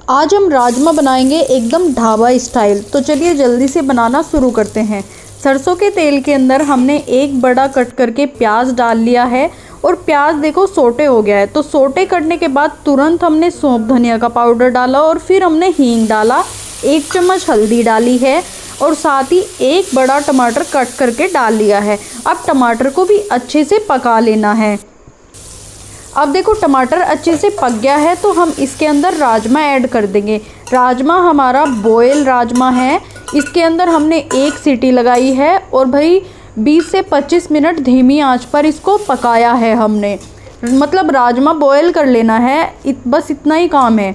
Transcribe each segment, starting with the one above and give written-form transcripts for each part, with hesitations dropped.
आज हम राजमा बनाएंगे एकदम ढाबा स्टाइल। तो चलिए जल्दी से बनाना शुरू करते हैं। सरसों के तेल के अंदर हमने एक बड़ा कट करके प्याज डाल लिया है और प्याज देखो सोटे हो गया है। तो सोटे करने के बाद तुरंत हमने सौंफ धनिया का पाउडर डाला और फिर हमने हींग डाला, 1 चम्मच हल्दी डाली है और साथ ही एक बड़ा टमाटर कट करके डाल लिया है। अब टमाटर को भी अच्छे से पका लेना है। अब देखो टमाटर अच्छे से पक गया है तो हम इसके अंदर राजमा ऐड कर देंगे। राजमा हमारा बॉयल राजमा है, इसके अंदर हमने 1 सीटी लगाई है और भाई 20 से 25 मिनट धीमी आंच पर इसको पकाया है हमने। मतलब राजमा बॉयल कर लेना है, बस इतना ही काम है।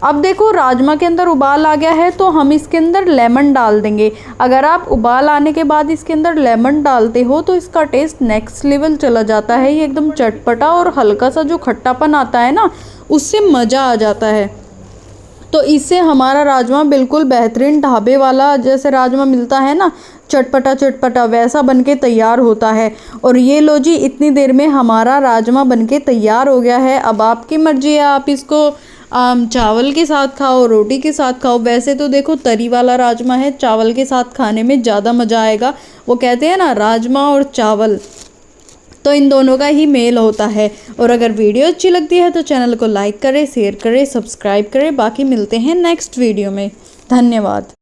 अब देखो राजमा के अंदर उबाल आ गया है तो हम इसके अंदर लेमन डाल देंगे। अगर आप उबाल आने के बाद इसके अंदर लेमन डालते हो तो इसका टेस्ट नेक्स्ट लेवल चला जाता है। ये एकदम चटपटा और हल्का सा जो खट्टापन आता है ना, उससे मज़ा आ जाता है। तो इससे हमारा राजमा बिल्कुल बेहतरीन ढाबे वाला जैसे राजमा मिलता है ना, चटपटा चटपटा, वैसा बनके तैयार होता है। और ये लो जी, इतनी देर में हमारा राजमा बनके तैयार हो गया है। अब आपकी मर्ज़ी है, आप इसको चावल के साथ खाओ, रोटी के साथ खाओ। वैसे तो देखो तरी वाला राजमा है, चावल के साथ खाने में ज़्यादा मज़ा आएगा। वो कहते हैं ना, राजमा और चावल तो इन दोनों का ही मेल होता है। और अगर वीडियो अच्छी लगती है तो चैनल को लाइक करें, शेयर करें, सब्सक्राइब करें। बाकी मिलते हैं नेक्स्ट वीडियो में। धन्यवाद।